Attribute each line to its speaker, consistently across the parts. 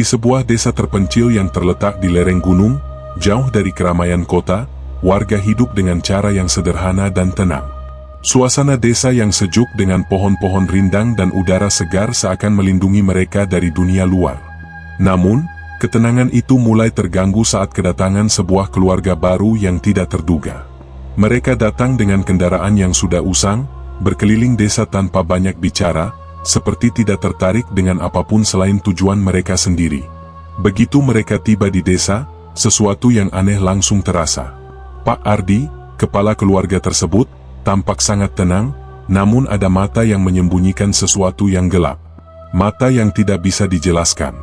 Speaker 1: Di sebuah desa terpencil yang terletak di lereng gunung, jauh dari keramaian kota, warga hidup dengan cara yang sederhana dan tenang. Suasana desa yang sejuk dengan pohon-pohon rindang dan udara segar seakan melindungi mereka dari dunia luar. Namun, ketenangan itu mulai terganggu saat kedatangan sebuah keluarga baru yang tidak terduga. Mereka datang dengan kendaraan yang sudah usang, berkeliling desa tanpa banyak bicara, seperti tidak tertarik dengan apapun selain tujuan mereka sendiri. Begitu mereka tiba di desa, sesuatu yang aneh langsung terasa. Pak Ardi, kepala keluarga tersebut, tampak sangat tenang, namun ada mata yang menyembunyikan sesuatu yang gelap. Mata yang tidak bisa dijelaskan.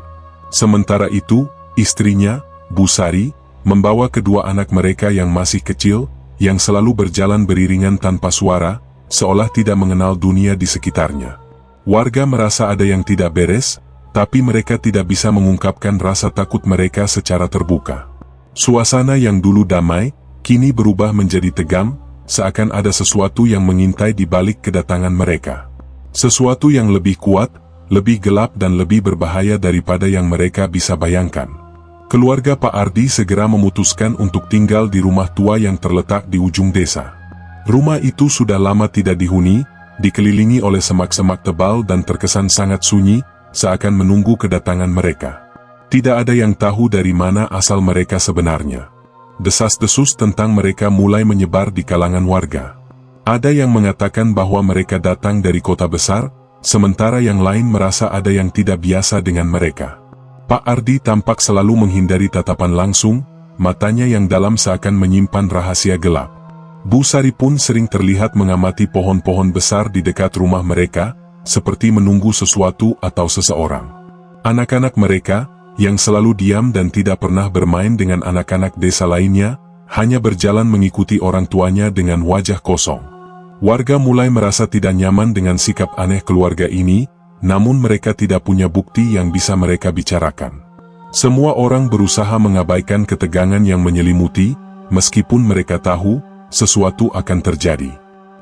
Speaker 1: Sementara itu, istrinya, Bu Sari, membawa kedua anak mereka yang masih kecil, yang selalu berjalan beriringan tanpa suara, seolah tidak mengenal dunia di sekitarnya. Warga merasa ada yang tidak beres, tapi mereka tidak bisa mengungkapkan rasa takut mereka secara terbuka. Suasana yang dulu damai, kini berubah menjadi tegam, seakan ada sesuatu yang mengintai di balik kedatangan mereka. Sesuatu yang lebih kuat, lebih gelap dan lebih berbahaya daripada yang mereka bisa bayangkan. Keluarga Pak Ardi segera memutuskan untuk tinggal di rumah tua yang terletak di ujung desa. Rumah itu sudah lama tidak dihuni, dikelilingi oleh semak-semak tebal dan terkesan sangat sunyi, seakan menunggu kedatangan mereka. Tidak ada yang tahu dari mana asal mereka sebenarnya. Desas-desus tentang mereka mulai menyebar di kalangan warga. Ada yang mengatakan bahwa mereka datang dari kota besar, sementara yang lain merasa ada yang tidak biasa dengan mereka. Pak Ardi tampak selalu menghindari tatapan langsung, matanya yang dalam seakan menyimpan rahasia gelap. Bu Sari pun sering terlihat mengamati pohon-pohon besar di dekat rumah mereka, seperti menunggu sesuatu atau seseorang. Anak-anak mereka, yang selalu diam dan tidak pernah bermain dengan anak-anak desa lainnya, hanya berjalan mengikuti orang tuanya dengan wajah kosong. Warga mulai merasa tidak nyaman dengan sikap aneh keluarga ini, namun mereka tidak punya bukti yang bisa mereka bicarakan. Semua orang berusaha mengabaikan ketegangan yang menyelimuti, meskipun mereka tahu sesuatu akan terjadi.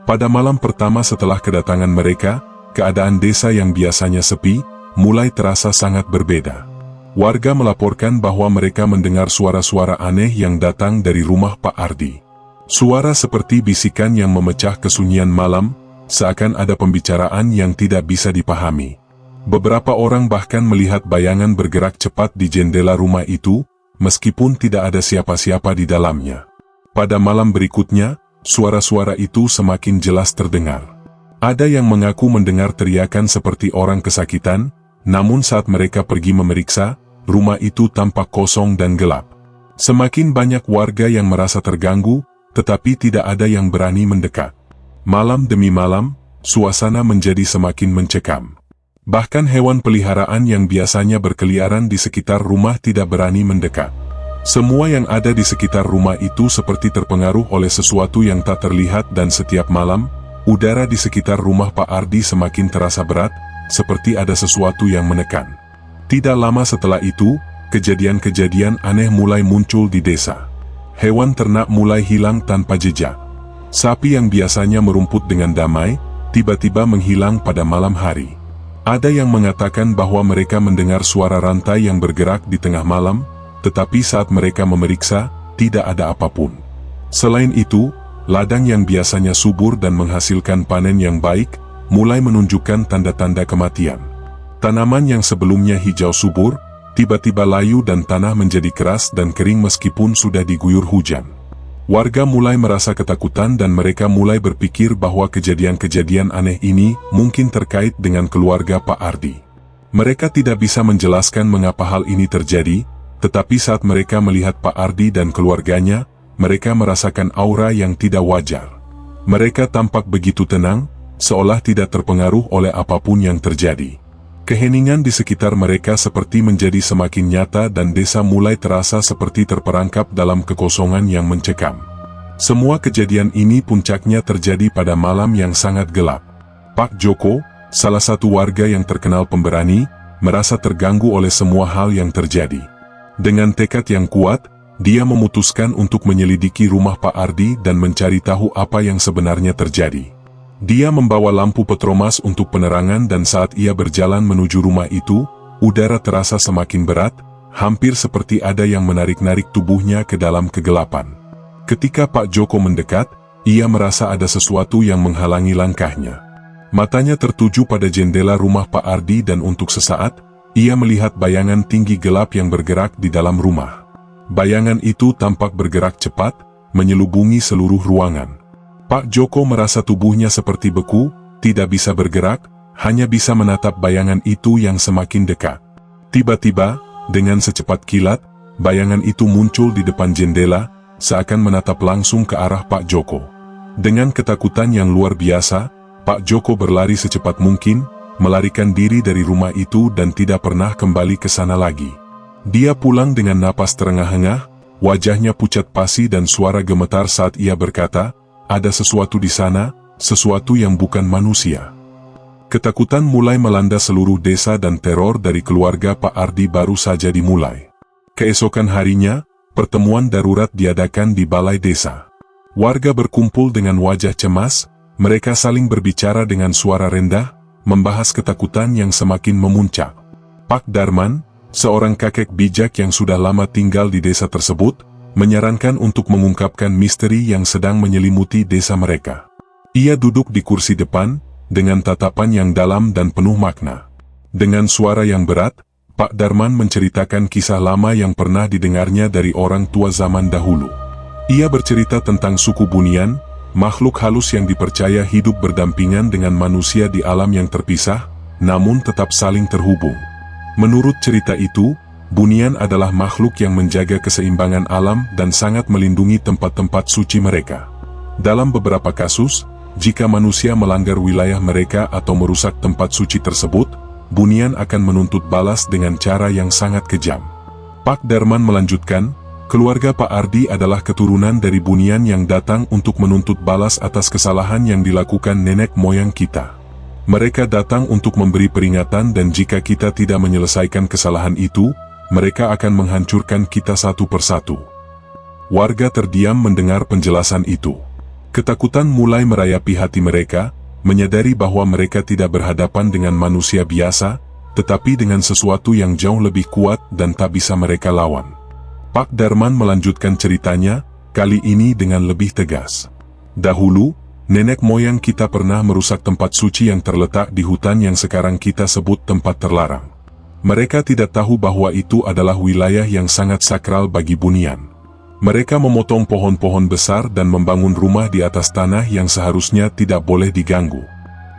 Speaker 1: Pada malam pertama setelah kedatangan mereka, keadaan desa yang biasanya sepi, mulai terasa sangat berbeda. Warga melaporkan bahwa mereka mendengar suara-suara aneh yang datang dari rumah Pak Ardi. Suara seperti bisikan yang memecah kesunyian malam, seakan ada pembicaraan yang tidak bisa dipahami. Beberapa orang bahkan melihat bayangan bergerak cepat di jendela rumah itu, meskipun tidak ada siapa-siapa di dalamnya. Pada malam berikutnya, suara-suara itu semakin jelas terdengar. Ada yang mengaku mendengar teriakan seperti orang kesakitan, namun saat mereka pergi memeriksa, rumah itu tampak kosong dan gelap. Semakin banyak warga yang merasa terganggu, tetapi tidak ada yang berani mendekat. Malam demi malam, suasana menjadi semakin mencekam. Bahkan hewan peliharaan yang biasanya berkeliaran di sekitar rumah tidak berani mendekat. Semua yang ada di sekitar rumah itu seperti terpengaruh oleh sesuatu yang tak terlihat dan setiap malam, udara di sekitar rumah Pak Ardi semakin terasa berat, seperti ada sesuatu yang menekan. Tidak lama setelah itu, kejadian-kejadian aneh mulai muncul di desa. Hewan ternak mulai hilang tanpa jejak. Sapi yang biasanya merumput dengan damai, tiba-tiba menghilang pada malam hari. Ada yang mengatakan bahwa mereka mendengar suara rantai yang bergerak di tengah malam, tetapi saat mereka memeriksa, tidak ada apapun. Selain itu, ladang yang biasanya subur dan menghasilkan panen yang baik, mulai menunjukkan tanda-tanda kematian. Tanaman yang sebelumnya hijau subur, tiba-tiba layu dan tanah menjadi keras dan kering meskipun sudah diguyur hujan. Warga mulai merasa ketakutan dan mereka mulai berpikir bahwa kejadian-kejadian aneh ini mungkin terkait dengan keluarga Pak Ardi. Mereka tidak bisa menjelaskan mengapa hal ini terjadi, tetapi saat mereka melihat Pak Ardi dan keluarganya, mereka merasakan aura yang tidak wajar. Mereka tampak begitu tenang, seolah tidak terpengaruh oleh apapun yang terjadi. Keheningan di sekitar mereka seperti menjadi semakin nyata dan desa mulai terasa seperti terperangkap dalam kekosongan yang mencekam. Semua kejadian ini puncaknya terjadi pada malam yang sangat gelap. Pak Joko, salah satu warga yang terkenal pemberani, merasa terganggu oleh semua hal yang terjadi. Dengan tekad yang kuat, dia memutuskan untuk menyelidiki rumah Pak Ardi dan mencari tahu apa yang sebenarnya terjadi. Dia membawa lampu petromas untuk penerangan dan saat ia berjalan menuju rumah itu, udara terasa semakin berat, hampir seperti ada yang menarik-narik tubuhnya ke dalam kegelapan. Ketika Pak Joko mendekat, ia merasa ada sesuatu yang menghalangi langkahnya. Matanya tertuju pada jendela rumah Pak Ardi dan untuk sesaat, ia melihat bayangan tinggi gelap yang bergerak di dalam rumah. Bayangan itu tampak bergerak cepat, menyelubungi seluruh ruangan. Pak Joko merasa tubuhnya seperti beku, tidak bisa bergerak, hanya bisa menatap bayangan itu yang semakin dekat. Tiba-tiba, dengan secepat kilat, bayangan itu muncul di depan jendela, seakan menatap langsung ke arah Pak Joko. Dengan ketakutan yang luar biasa, Pak Joko berlari secepat mungkin, melarikan diri dari rumah itu dan tidak pernah kembali ke sana lagi. Dia pulang dengan napas terengah-engah, wajahnya pucat pasi dan suara gemetar saat ia berkata, "Ada sesuatu di sana, sesuatu yang bukan manusia." Ketakutan mulai melanda seluruh desa dan teror dari keluarga Pak Ardi baru saja dimulai. Keesokan harinya, pertemuan darurat diadakan di balai desa. Warga berkumpul dengan wajah cemas, mereka saling berbicara dengan suara rendah, membahas ketakutan yang semakin memuncak. Pak Darman, seorang kakek bijak yang sudah lama tinggal di desa tersebut, menyarankan untuk mengungkapkan misteri yang sedang menyelimuti desa mereka. Ia duduk di kursi depan, dengan tatapan yang dalam dan penuh makna. Dengan suara yang berat, Pak Darman menceritakan kisah lama yang pernah didengarnya dari orang tua zaman dahulu. Ia bercerita tentang suku Bunian, makhluk halus yang dipercaya hidup berdampingan dengan manusia di alam yang terpisah, namun tetap saling terhubung. Menurut cerita itu, Bunian adalah makhluk yang menjaga keseimbangan alam dan sangat melindungi tempat-tempat suci mereka. Dalam beberapa kasus, jika manusia melanggar wilayah mereka atau merusak tempat suci tersebut, Bunian akan menuntut balas dengan cara yang sangat kejam. Pak Darman melanjutkan, keluarga Pak Ardi adalah keturunan dari Bunian yang datang untuk menuntut balas atas kesalahan yang dilakukan nenek moyang kita. Mereka datang untuk memberi peringatan dan jika kita tidak menyelesaikan kesalahan itu, mereka akan menghancurkan kita satu persatu. Warga terdiam mendengar penjelasan itu. Ketakutan mulai merayapi hati mereka, menyadari bahwa mereka tidak berhadapan dengan manusia biasa, tetapi dengan sesuatu yang jauh lebih kuat dan tak bisa mereka lawan. Pak Darman melanjutkan ceritanya, kali ini dengan lebih tegas. Dahulu, nenek moyang kita pernah merusak tempat suci yang terletak di hutan yang sekarang kita sebut tempat terlarang. Mereka tidak tahu bahwa itu adalah wilayah yang sangat sakral bagi Bunian. Mereka memotong pohon-pohon besar dan membangun rumah di atas tanah yang seharusnya tidak boleh diganggu.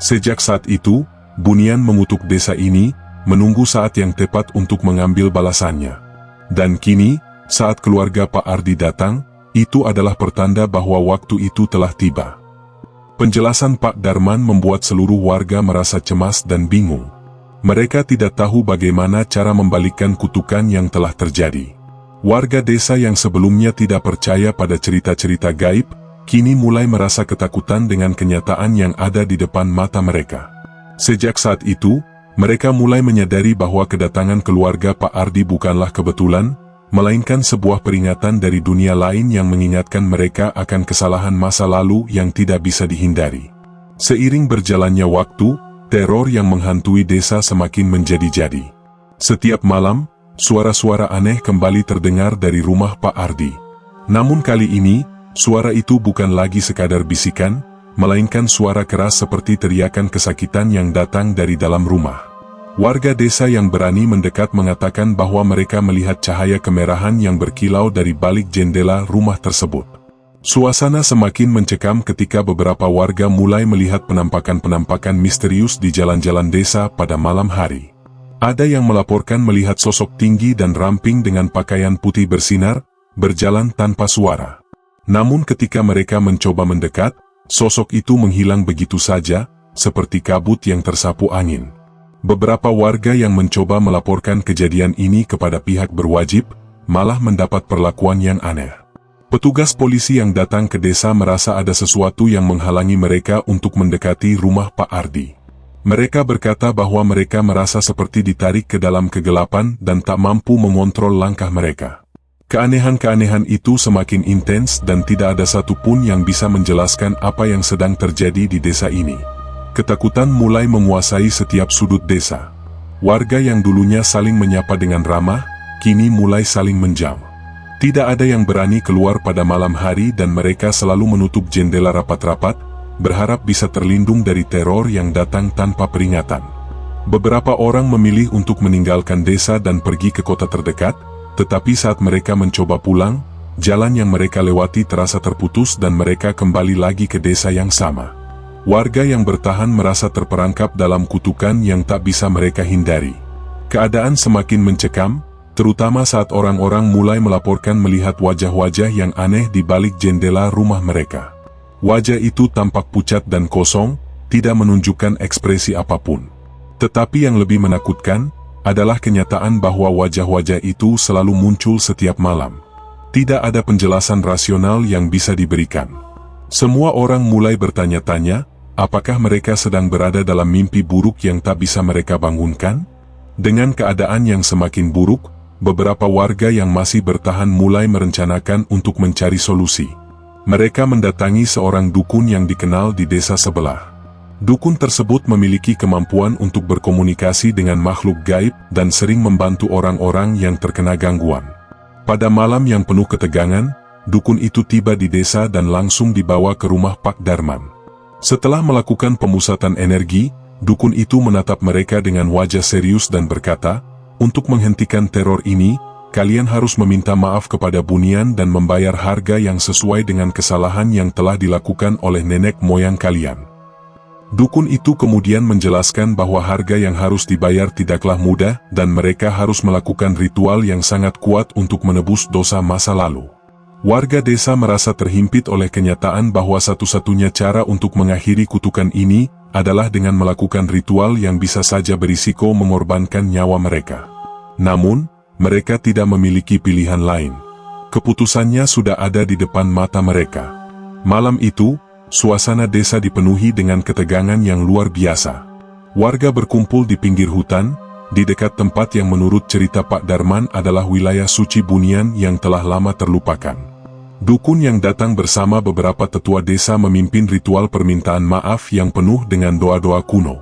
Speaker 1: Sejak saat itu, Bunian mengutuk desa ini, menunggu saat yang tepat untuk mengambil balasannya. Dan kini, saat keluarga Pak Ardi datang, itu adalah pertanda bahwa waktu itu telah tiba. Penjelasan Pak Darman membuat seluruh warga merasa cemas dan bingung. Mereka tidak tahu bagaimana cara membalikkan kutukan yang telah terjadi. Warga desa yang sebelumnya tidak percaya pada cerita-cerita gaib, kini mulai merasa ketakutan dengan kenyataan yang ada di depan mata mereka. Sejak saat itu, mereka mulai menyadari bahwa kedatangan keluarga Pak Ardi bukanlah kebetulan, melainkan sebuah peringatan dari dunia lain yang mengingatkan mereka akan kesalahan masa lalu yang tidak bisa dihindari. Seiring berjalannya waktu, teror yang menghantui desa semakin menjadi-jadi. Setiap malam, suara-suara aneh kembali terdengar dari rumah Pak Ardi. Namun kali ini, suara itu bukan lagi sekadar bisikan, melainkan suara keras seperti teriakan kesakitan yang datang dari dalam rumah. Warga desa yang berani mendekat mengatakan bahwa mereka melihat cahaya kemerahan yang berkilau dari balik jendela rumah tersebut. Suasana semakin mencekam ketika beberapa warga mulai melihat penampakan-penampakan misterius di jalan-jalan desa pada malam hari. Ada yang melaporkan melihat sosok tinggi dan ramping dengan pakaian putih bersinar, berjalan tanpa suara. Namun ketika mereka mencoba mendekat, sosok itu menghilang begitu saja, seperti kabut yang tersapu angin. Beberapa warga yang mencoba melaporkan kejadian ini kepada pihak berwajib, malah mendapat perlakuan yang aneh. Petugas polisi yang datang ke desa merasa ada sesuatu yang menghalangi mereka untuk mendekati rumah Pak Ardi. Mereka berkata bahwa mereka merasa seperti ditarik ke dalam kegelapan dan tak mampu mengontrol langkah mereka. Keanehan-keanehan itu semakin intens dan tidak ada satupun yang bisa menjelaskan apa yang sedang terjadi di desa ini. Ketakutan mulai menguasai setiap sudut desa. Warga yang dulunya saling menyapa dengan ramah, kini mulai saling menjam. Tidak ada yang berani keluar pada malam hari dan mereka selalu menutup jendela rapat-rapat, berharap bisa terlindung dari teror yang datang tanpa peringatan. Beberapa orang memilih untuk meninggalkan desa dan pergi ke kota terdekat, tetapi saat mereka mencoba pulang, jalan yang mereka lewati terasa terputus dan mereka kembali lagi ke desa yang sama. Warga yang bertahan merasa terperangkap dalam kutukan yang tak bisa mereka hindari. Keadaan semakin mencekam, terutama saat orang-orang mulai melaporkan melihat wajah-wajah yang aneh di balik jendela rumah mereka. Wajah itu tampak pucat dan kosong, tidak menunjukkan ekspresi apapun. Tetapi yang lebih menakutkan adalah kenyataan bahwa wajah-wajah itu selalu muncul setiap malam. Tidak ada penjelasan rasional yang bisa diberikan. Semua orang mulai bertanya-tanya, apakah mereka sedang berada dalam mimpi buruk yang tak bisa mereka bangunkan? Dengan keadaan yang semakin buruk, beberapa warga yang masih bertahan mulai merencanakan untuk mencari solusi. Mereka mendatangi seorang dukun yang dikenal di desa sebelah. Dukun tersebut memiliki kemampuan untuk berkomunikasi dengan makhluk gaib dan sering membantu orang-orang yang terkena gangguan. Pada malam yang penuh ketegangan, dukun itu tiba di desa dan langsung dibawa ke rumah Pak Darman. Setelah melakukan pemusatan energi, dukun itu menatap mereka dengan wajah serius dan berkata, "Untuk menghentikan teror ini, kalian harus meminta maaf kepada Bunian dan membayar harga yang sesuai dengan kesalahan yang telah dilakukan oleh nenek moyang kalian." Dukun itu kemudian menjelaskan bahwa harga yang harus dibayar tidaklah mudah dan mereka harus melakukan ritual yang sangat kuat untuk menebus dosa masa lalu. Warga desa merasa terhimpit oleh kenyataan bahwa satu-satunya cara untuk mengakhiri kutukan ini adalah dengan melakukan ritual yang bisa saja berisiko mengorbankan nyawa mereka. Namun, mereka tidak memiliki pilihan lain. Keputusannya sudah ada di depan mata mereka. Malam itu, suasana desa dipenuhi dengan ketegangan yang luar biasa. Warga berkumpul di pinggir hutan, di dekat tempat yang menurut cerita Pak Darman adalah wilayah suci Bunian yang telah lama terlupakan. Dukun yang datang bersama beberapa tetua desa memimpin ritual permintaan maaf yang penuh dengan doa-doa kuno.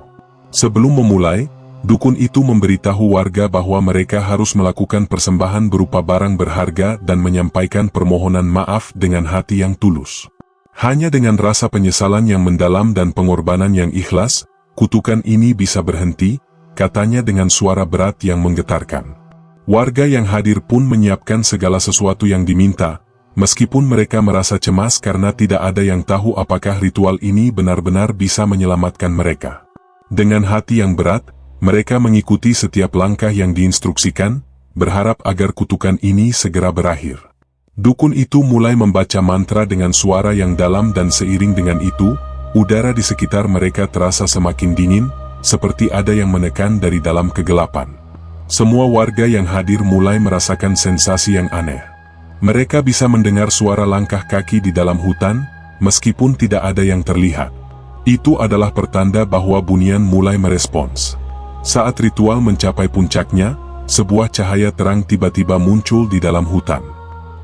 Speaker 1: Sebelum memulai, dukun itu memberitahu warga bahwa mereka harus melakukan persembahan berupa barang berharga dan menyampaikan permohonan maaf dengan hati yang tulus. Hanya dengan rasa penyesalan yang mendalam dan pengorbanan yang ikhlas, kutukan ini bisa berhenti, katanya dengan suara berat yang menggetarkan. Warga yang hadir pun menyiapkan segala sesuatu yang diminta, meskipun mereka merasa cemas karena tidak ada yang tahu apakah ritual ini benar-benar bisa menyelamatkan mereka. Dengan hati yang berat, mereka mengikuti setiap langkah yang diinstruksikan, berharap agar kutukan ini segera berakhir. Dukun itu mulai membaca mantra dengan suara yang dalam dan seiring dengan itu, udara di sekitar mereka terasa semakin dingin, seperti ada yang menekan dari dalam kegelapan. Semua warga yang hadir mulai merasakan sensasi yang aneh. Mereka bisa mendengar suara langkah kaki di dalam hutan, meskipun tidak ada yang terlihat. Itu adalah pertanda bahwa Bunian mulai merespons. Saat ritual mencapai puncaknya, sebuah cahaya terang tiba-tiba muncul di dalam hutan.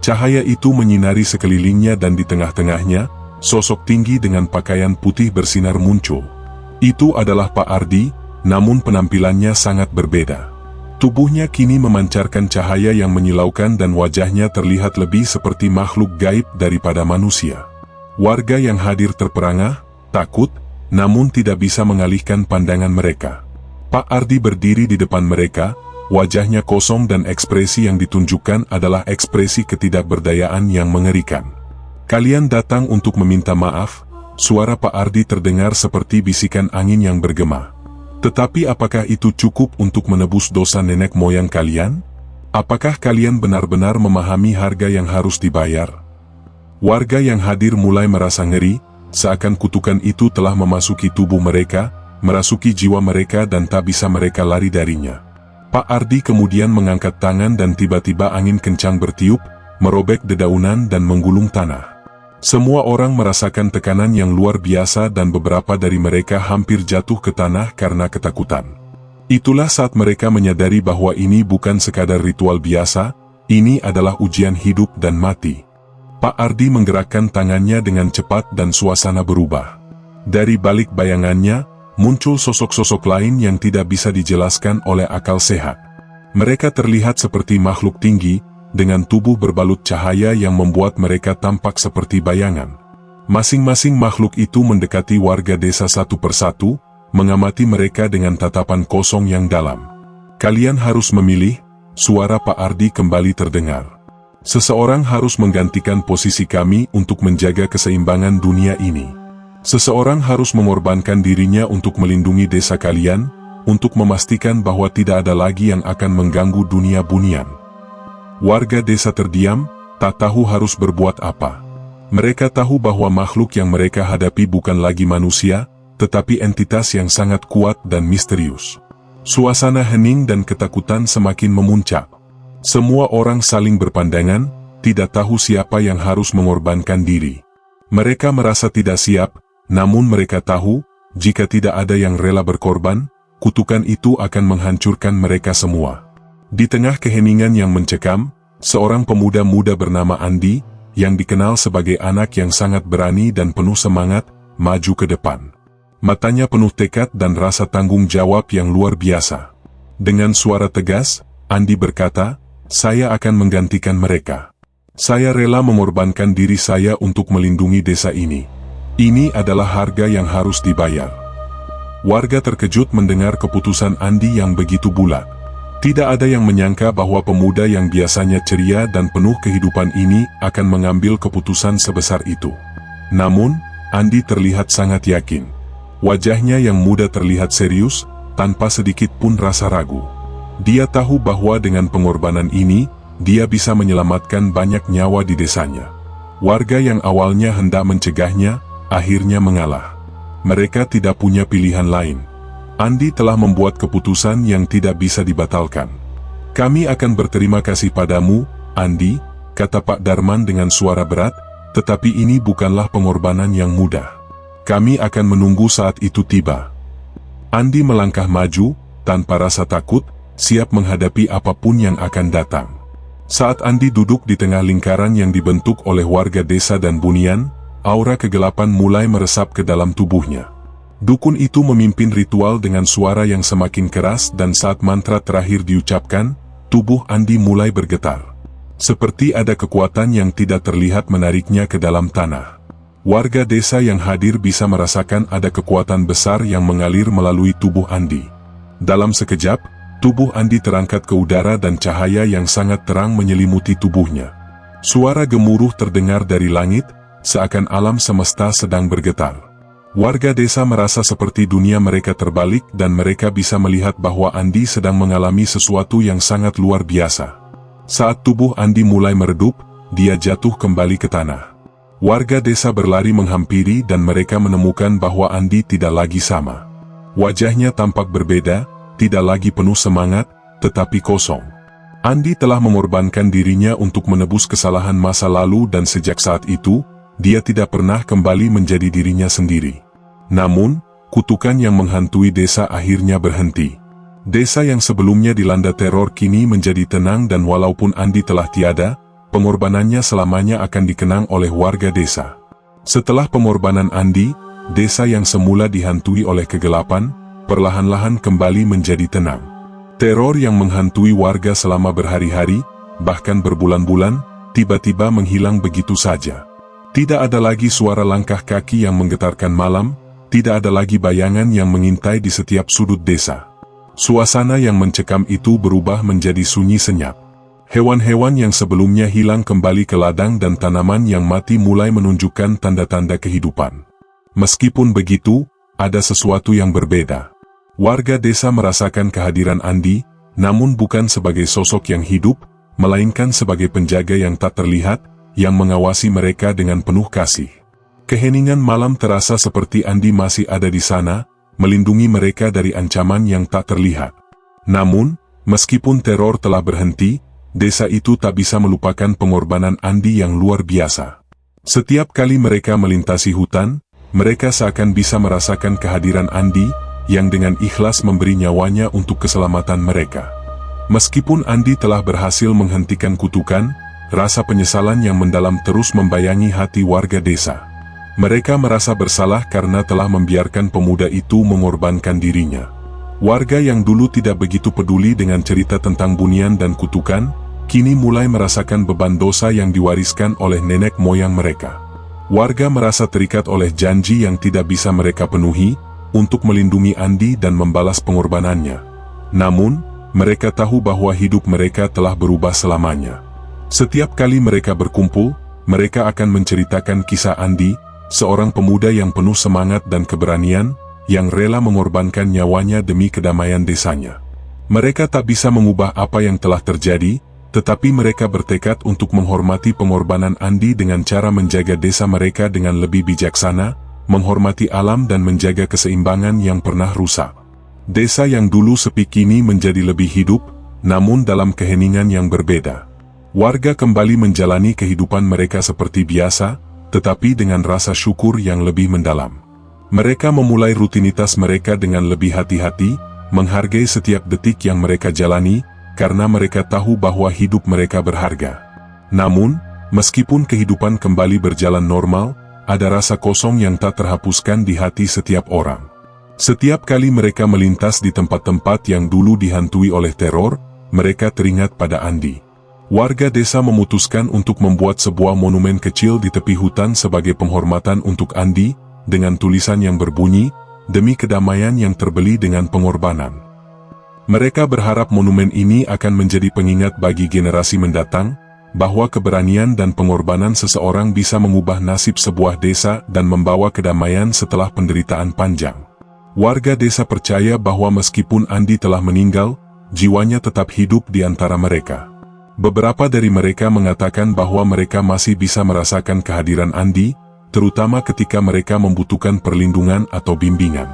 Speaker 1: Cahaya itu menyinari sekelilingnya dan di tengah-tengahnya, sosok tinggi dengan pakaian putih bersinar muncul. Itu adalah Pak Ardi, namun penampilannya sangat berbeda. Tubuhnya kini memancarkan cahaya yang menyilaukan dan wajahnya terlihat lebih seperti makhluk gaib daripada manusia. Warga yang hadir terperangah, takut, namun tidak bisa mengalihkan pandangan mereka. Pak Ardi berdiri di depan mereka, wajahnya kosong dan ekspresi yang ditunjukkan adalah ekspresi ketidakberdayaan yang mengerikan. "Kalian datang untuk meminta maaf," suara Pak Ardi terdengar seperti bisikan angin yang bergema. "Tetapi apakah itu cukup untuk menebus dosa nenek moyang kalian? Apakah kalian benar-benar memahami harga yang harus dibayar?" Warga yang hadir mulai merasa ngeri, seakan kutukan itu telah memasuki tubuh mereka, merasuki jiwa mereka dan tak bisa mereka lari darinya. Pak Ardi kemudian mengangkat tangan dan tiba-tiba angin kencang bertiup, merobek dedaunan dan menggulung tanah. Semua orang merasakan tekanan yang luar biasa dan beberapa dari mereka hampir jatuh ke tanah karena ketakutan. Itulah saat mereka menyadari bahwa ini bukan sekadar ritual biasa, ini adalah ujian hidup dan mati. Pak Ardi menggerakkan tangannya dengan cepat dan suasana berubah. Dari balik bayangannya, muncul sosok-sosok lain yang tidak bisa dijelaskan oleh akal sehat. Mereka terlihat seperti makhluk tinggi, dengan tubuh berbalut cahaya yang membuat mereka tampak seperti bayangan. Masing-masing makhluk itu mendekati warga desa satu persatu, mengamati mereka dengan tatapan kosong yang dalam. "Kalian harus memilih," suara Pak Ardi kembali terdengar. "Seseorang harus menggantikan posisi kami untuk menjaga keseimbangan dunia ini. Seseorang harus mengorbankan dirinya untuk melindungi desa kalian, untuk memastikan bahwa tidak ada lagi yang akan mengganggu dunia bunian." Warga desa terdiam, tak tahu harus berbuat apa. Mereka tahu bahwa makhluk yang mereka hadapi bukan lagi manusia, tetapi entitas yang sangat kuat dan misterius. Suasana hening dan ketakutan semakin memuncak. Semua orang saling berpandangan, tidak tahu siapa yang harus mengorbankan diri. Mereka merasa tidak siap, namun mereka tahu, jika tidak ada yang rela berkorban, kutukan itu akan menghancurkan mereka semua. Di tengah keheningan yang mencekam, seorang pemuda muda bernama Andi, yang dikenal sebagai anak yang sangat berani dan penuh semangat, maju ke depan. Matanya penuh tekad dan rasa tanggung jawab yang luar biasa. Dengan suara tegas, Andi berkata, "Saya akan menggantikan mereka. Saya rela mengorbankan diri saya untuk melindungi desa ini. Ini adalah harga yang harus dibayar." Warga terkejut mendengar keputusan Andi yang begitu bulat. Tidak ada yang menyangka bahwa pemuda yang biasanya ceria dan penuh kehidupan ini akan mengambil keputusan sebesar itu. Namun, Andi terlihat sangat yakin. Wajahnya yang muda terlihat serius, tanpa sedikit pun rasa ragu. Dia tahu bahwa dengan pengorbanan ini, dia bisa menyelamatkan banyak nyawa di desanya. Warga yang awalnya hendak mencegahnya, akhirnya mengalah. Mereka tidak punya pilihan lain. Andi telah membuat keputusan yang tidak bisa dibatalkan. "Kami akan berterima kasih padamu, Andi," kata Pak Darman dengan suara berat, "tetapi ini bukanlah pengorbanan yang mudah. Kami akan menunggu saat itu tiba." Andi melangkah maju, tanpa rasa takut, siap menghadapi apapun yang akan datang. Saat Andi duduk di tengah lingkaran yang dibentuk oleh warga desa dan bunian, aura kegelapan mulai meresap ke dalam tubuhnya. Dukun itu memimpin ritual dengan suara yang semakin keras dan saat mantra terakhir diucapkan, tubuh Andi mulai bergetar. Seperti ada kekuatan yang tidak terlihat menariknya ke dalam tanah. Warga desa yang hadir bisa merasakan ada kekuatan besar yang mengalir melalui tubuh Andi. Dalam sekejap, tubuh Andi terangkat ke udara dan cahaya yang sangat terang menyelimuti tubuhnya. Suara gemuruh terdengar dari langit, seakan alam semesta sedang bergetar. Warga desa merasa seperti dunia mereka terbalik dan mereka bisa melihat bahwa Andi sedang mengalami sesuatu yang sangat luar biasa. Saat tubuh Andi mulai meredup, dia jatuh kembali ke tanah. Warga desa berlari menghampiri dan mereka menemukan bahwa Andi tidak lagi sama. Wajahnya tampak berbeda, tidak lagi penuh semangat, tetapi kosong. Andi telah mengorbankan dirinya untuk menebus kesalahan masa lalu dan sejak saat itu, dia tidak pernah kembali menjadi dirinya sendiri. Namun, kutukan yang menghantui desa akhirnya berhenti. Desa yang sebelumnya dilanda teror kini menjadi tenang dan walaupun Andi telah tiada, pengorbanannya selamanya akan dikenang oleh warga desa. Setelah pengorbanan Andi, desa yang semula dihantui oleh kegelapan, perlahan-lahan kembali menjadi tenang. Teror yang menghantui warga selama berhari-hari, bahkan berbulan-bulan, tiba-tiba menghilang begitu saja. Tidak ada lagi suara langkah kaki yang menggetarkan malam, tidak ada lagi bayangan yang mengintai di setiap sudut desa. Suasana yang mencekam itu berubah menjadi sunyi senyap. Hewan-hewan yang sebelumnya hilang kembali ke ladang dan tanaman yang mati mulai menunjukkan tanda-tanda kehidupan. Meskipun begitu, ada sesuatu yang berbeda. Warga desa merasakan kehadiran Andi, namun bukan sebagai sosok yang hidup, melainkan sebagai penjaga yang tak terlihat, yang mengawasi mereka dengan penuh kasih. Keheningan malam terasa seperti Andi masih ada di sana, melindungi mereka dari ancaman yang tak terlihat. Namun, meskipun teror telah berhenti, desa itu tak bisa melupakan pengorbanan Andi yang luar biasa. Setiap kali mereka melintasi hutan, mereka seakan bisa merasakan kehadiran Andi, yang dengan ikhlas memberi nyawanya untuk keselamatan mereka. Meskipun Andi telah berhasil menghentikan kutukan, rasa penyesalan yang mendalam terus membayangi hati warga desa. Mereka merasa bersalah karena telah membiarkan pemuda itu mengorbankan dirinya. Warga yang dulu tidak begitu peduli dengan cerita tentang bunian dan kutukan, kini mulai merasakan beban dosa yang diwariskan oleh nenek moyang mereka. Warga merasa terikat oleh janji yang tidak bisa mereka penuhi untuk melindungi Andi dan membalas pengorbanannya. Namun, mereka tahu bahwa hidup mereka telah berubah selamanya. Setiap kali mereka berkumpul, mereka akan menceritakan kisah Andi, seorang pemuda yang penuh semangat dan keberanian, yang rela mengorbankan nyawanya demi kedamaian desanya. Mereka tak bisa mengubah apa yang telah terjadi, tetapi mereka bertekad untuk menghormati pengorbanan Andi dengan cara menjaga desa mereka dengan lebih bijaksana, menghormati alam dan menjaga keseimbangan yang pernah rusak. Desa yang dulu sepi kini menjadi lebih hidup, namun dalam keheningan yang berbeda. Warga kembali menjalani kehidupan mereka seperti biasa, tetapi dengan rasa syukur yang lebih mendalam. Mereka memulai rutinitas mereka dengan lebih hati-hati, menghargai setiap detik yang mereka jalani, karena mereka tahu bahwa hidup mereka berharga. Namun, meskipun kehidupan kembali berjalan normal, ada rasa kosong yang tak terhapuskan di hati setiap orang. Setiap kali mereka melintas di tempat-tempat yang dulu dihantui oleh teror, mereka teringat pada Andi. Warga desa memutuskan untuk membuat sebuah monumen kecil di tepi hutan sebagai penghormatan untuk Andi, dengan tulisan yang berbunyi, "Demi kedamaian yang terbeli dengan pengorbanan." Mereka berharap monumen ini akan menjadi pengingat bagi generasi mendatang, bahwa keberanian dan pengorbanan seseorang bisa mengubah nasib sebuah desa dan membawa kedamaian setelah penderitaan panjang. Warga desa percaya bahwa meskipun Andi telah meninggal, jiwanya tetap hidup di antara mereka. Beberapa dari mereka mengatakan bahwa mereka masih bisa merasakan kehadiran Andi, terutama ketika mereka membutuhkan perlindungan atau bimbingan.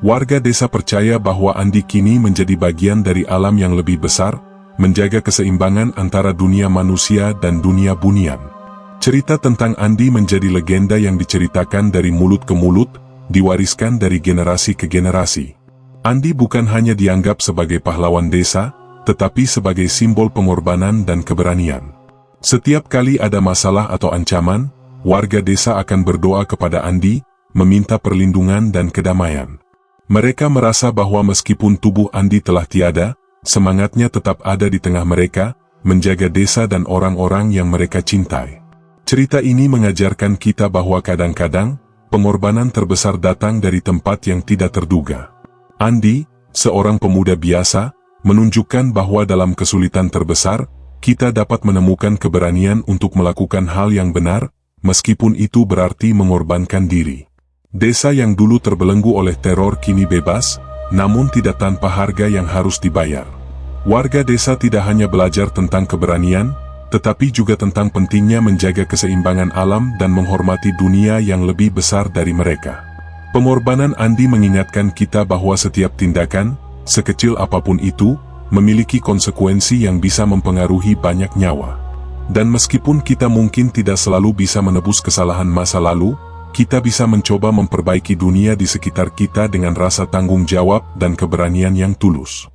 Speaker 1: Warga desa percaya bahwa Andi kini menjadi bagian dari alam yang lebih besar, menjaga keseimbangan antara dunia manusia dan dunia bunian. Cerita tentang Andi menjadi legenda yang diceritakan dari mulut ke mulut, diwariskan dari generasi ke generasi. Andi bukan hanya dianggap sebagai pahlawan desa, tetapi sebagai simbol pengorbanan dan keberanian. Setiap kali ada masalah atau ancaman, warga desa akan berdoa kepada Andi, meminta perlindungan dan kedamaian. Mereka merasa bahwa meskipun tubuh Andi telah tiada, semangatnya tetap ada di tengah mereka, menjaga desa dan orang-orang yang mereka cintai. Cerita ini mengajarkan kita bahwa kadang-kadang, pengorbanan terbesar datang dari tempat yang tidak terduga. Andi, seorang pemuda biasa, menunjukkan bahwa dalam kesulitan terbesar, kita dapat menemukan keberanian untuk melakukan hal yang benar, meskipun itu berarti mengorbankan diri. Desa yang dulu terbelenggu oleh teror kini bebas, namun tidak tanpa harga yang harus dibayar. Warga desa tidak hanya belajar tentang keberanian, tetapi juga tentang pentingnya menjaga keseimbangan alam dan menghormati dunia yang lebih besar dari mereka. Pengorbanan Andi mengingatkan kita bahwa setiap tindakan, sekecil apapun itu, memiliki konsekuensi yang bisa mempengaruhi banyak nyawa. Dan meskipun kita mungkin tidak selalu bisa menebus kesalahan masa lalu, kita bisa mencoba memperbaiki dunia di sekitar kita dengan rasa tanggung jawab dan keberanian yang tulus.